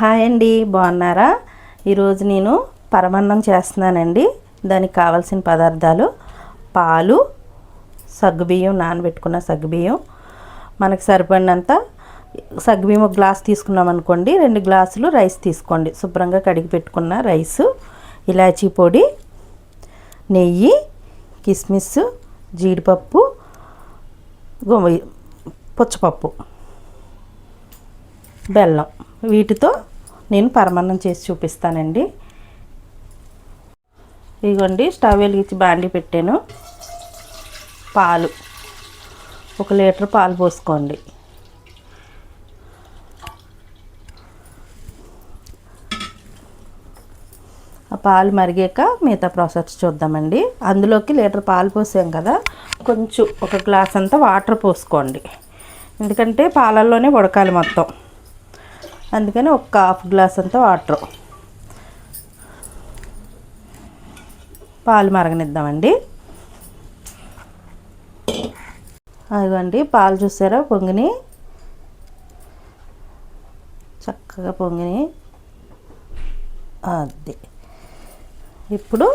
Hi అండి, బాగున్నారా? ఈరోజు నేను పరమాన్నం చేస్తున్నానండి. దానికి కావాల్సిన పదార్థాలు: పాలు, సగ్గుబియ్యం, నానబెట్టుకున్న సగ్గుబియ్యం, మనకు సరిపడినంత సగ్గుబియ్యం ఒక గ్లాస్ తీసుకున్నాం అనుకోండి, 2 గ్లాసులు రైస్ తీసుకోండి. శుభ్రంగా కడిగి పెట్టుకున్న రైసు, ఇలాచీ పొడి, నెయ్యి, కిస్మిస్, జీడిపప్పు, పుచ్చపప్పు, బెల్లం. వీటితో నేను పరమాన్నం చేసి చూపిస్తానండి. ఇదిగోండి, స్టవ్ వెలిగించి బాండి పెట్టాను. పాలు 1 లీటర్ పాలు పోసుకోండి. ఆ పాలు మరిగాక మిగతా ప్రాసెస్ చూద్దామండి. అందులోకి లీటర్ పాలు పోసాం కదా, కొంచెం 1 గ్లాస్ అంతా వాటర్ పోసుకోండి. ఎందుకంటే పాలల్లోనే ఉడకాలి మొత్తం, అందుకని 1/2 గ్లాస్ అంతా వాటర్. పాలు మరగనిద్దామండి. అదిగోండి, పాలు చూసారా పొంగిని, చక్కగా పొంగిని. అది ఇప్పుడు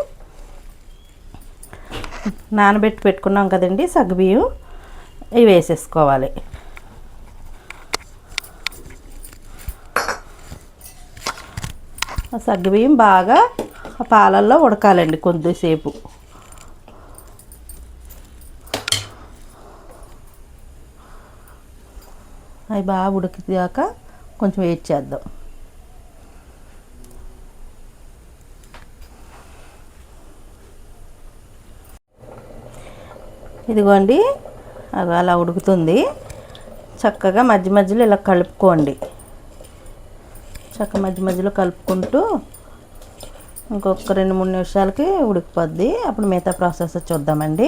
నానబెట్టి పెట్టుకున్నాం కదండి సగ్గుబియ్యం, ఇవి వేసేసుకోవాలి. ఆ సగ్గుబియ్యం బాగా ఆ పాలల్లో ఉడకాలండి కొద్దిసేపు. అవి బాగా ఉడికిదాకా కొంచెం వెయిట్ చేద్దాం. ఇదిగోండి, అది అలా ఉడుకుతుంది. చక్కగా మధ్య మధ్యలో ఇలా కలుపుకోండి. చక్కగా మధ్య మధ్యలో కలుపుకుంటూ ఇంకొక 2-3 నిమిషాలకి ఉడికిపోద్ది. అప్పుడు మిగతా ప్రాసెస్ చూద్దామండి.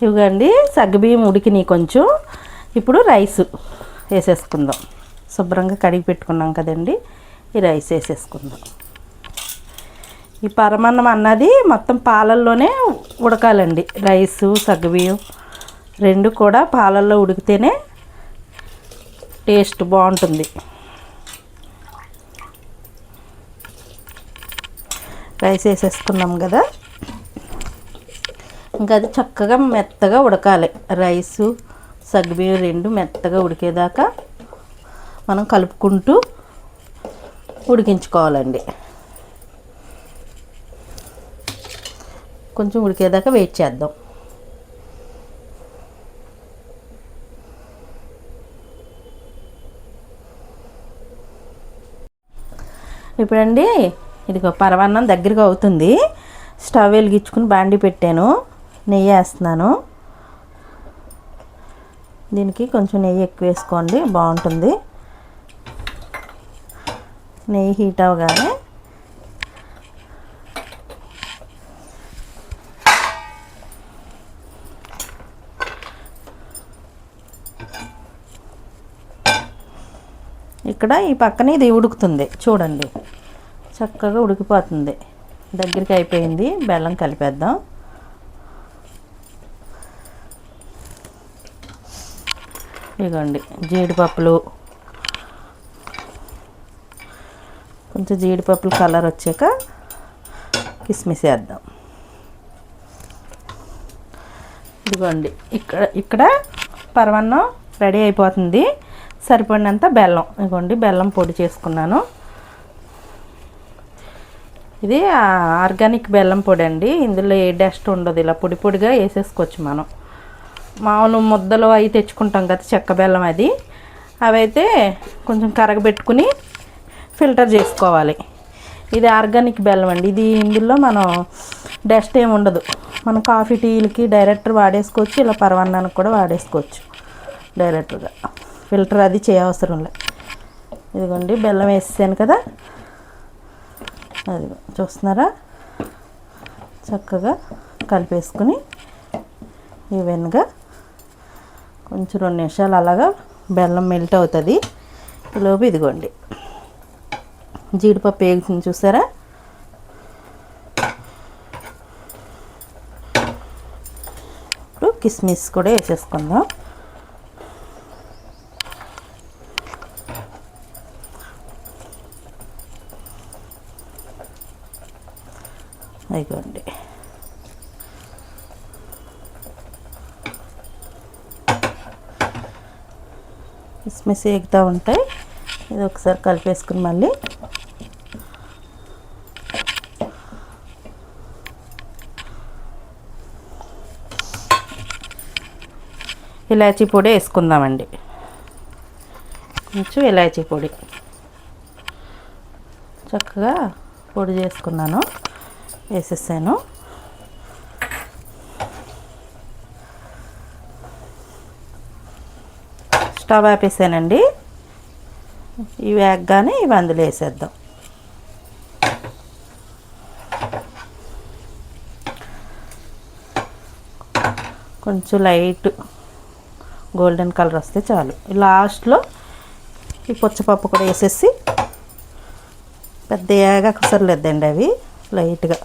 ఇవ్వండి, సగ్గుబియ్యం ఉడికినాయి కొంచెం. ఇప్పుడు రైస్ వేసేసుకుందాం. శుభ్రంగా కడిగి పెట్టుకున్నాం కదండి, ఈ రైస్ వేసేసుకుందాం. ఈ పరమాన్నం అన్నది మొత్తం పాలల్లోనే ఉడకాలండి. రైసు, సగ్గుబియ్యం 2 కూడా పాలల్లో ఉడికితేనే టేస్ట్ బాగుంటుంది. రైస్ వేసేసుకున్నాం కదా, ఇంకా అది చక్కగా మెత్తగా ఉడకాలి. రైసు, సగ్గుబియ్యం 2 మెత్తగా ఉడికేదాకా మనం కలుపుకుంటూ ఉడికించుకోవాలండి. కొంచెం ఉడికేదాకా వెయిట్ చేద్దాం. ఇప్పుడండి, ఇదిగో పరమాన్నం దగ్గరగా అవుతుంది. స్టవ్ వెలిగించుకుని బాండి పెట్టాను. నెయ్యి వేస్తున్నాను. దీనికి కొంచెం నెయ్యి ఎక్కువ వేసుకోండి, బాగుంటుంది. నెయ్యి హీట్ అవగానే ఇక్కడ ఈ పక్కన ఇది ఉడుకుతుంది చూడండి, చక్కగా ఉడికిపోతుంది. దగ్గరికి అయిపోయింది. బెల్లం కలిపేద్దాం. ఇదిగోండి, జీడిపప్పులు, కొంచెం జీడిపప్పులు కలర్ వచ్చాక కిస్మిస్ వేద్దాం. ఇదిగోండి, ఇక్కడ పరమాన్నం రెడీ అయిపోతుంది. సరిపడినంత బెల్లం, ఇదిగోండి బెల్లం పొడి చేసుకున్నాను. ఇది ఆర్గానిక్ బెల్లం పొడి అండి. ఇందులో ఏ డస్ట్ ఉండదు. ఇలా పొడి పొడిగా వేసేసుకోవచ్చు మనం. మామూలు ముద్దలు అవి తెచ్చుకుంటాం కదా చెక్క బెల్లం, అవైతే కొంచెం కరగబెట్టుకుని ఫిల్టర్ చేసుకోవాలి. ఇది ఆర్గానిక్ బెల్లం అండి. ఇందులో మనం డస్ట్ ఏమి ఉండదు. మనం కాఫీ టీలకి డైరెక్ట్ వాడేసుకోవచ్చు, ఇలా పరమాన్నానికి కూడా వాడేసుకోవచ్చు డైరెక్ట్గా. ఫిల్టర్ అది చేయవసరం లేదు. ఇదిగోండి, బెల్లం వేసాను కదా, అది చూస్తున్నారా, చక్కగా కలిపేసుకుని ఈవెన్గా కొంచెం 2 నిమిషాలు అలాగా బెల్లం మెల్ట్ అవుతుంది. ఈలోపు ఇదిగోండి జీడిపప్పు వేగుతుంది చూసారా. కిస్మిస్ కూడా వేసేసుకుందాం. అయిపోండి. కిస్మిస్ ఎగుతూ ఉంటాయి. ఇది ఒకసారి కలిపేసుకుని మళ్ళీ ఇలాచీ పొడి వేసుకుందామండి. కొంచెం ఇలాచీ పొడి చక్కగా పొడి చేసుకున్నాను, వేసేసాను. స్టవ్ ఆపేసానండి. ఇవి వేగగానే ఇవి అందులో వేసేద్దాం. కొంచెం లైట్ గోల్డెన్ కలర్ వస్తే చాలు. లాస్ట్లో ఈ పుచ్చపప్పు కూడా వేసేసి, పెద్ద ఏగక్కర్లేదండి, అవి లైట్గా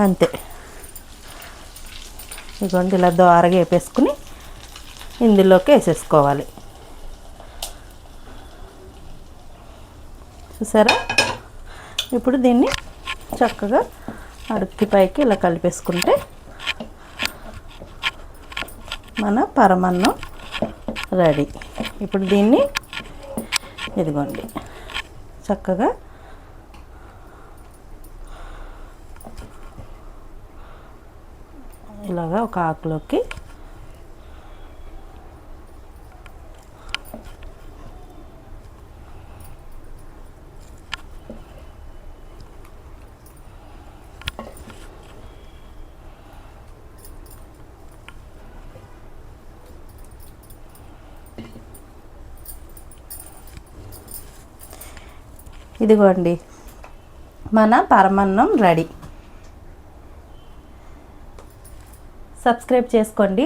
అంతే. ఇదిగోండి ఇలా దోరగా వేపేసుకుని ఇందులోకి వేసేసుకోవాలి. చూసారా? ఇప్పుడు దీన్ని చక్కగా అడుక్కి పైకి ఇలా కలిపేసుకుంటే మన పరమాన్నం రెడీ. ఇప్పుడు దీన్ని ఇదిగోండి చక్కగా ఇలాగా ఒక ఆకులోకి ఇదిగోండి మన పరమాన్నం రెడీ. సబ్స్క్రైబ్ చేసుకోండి.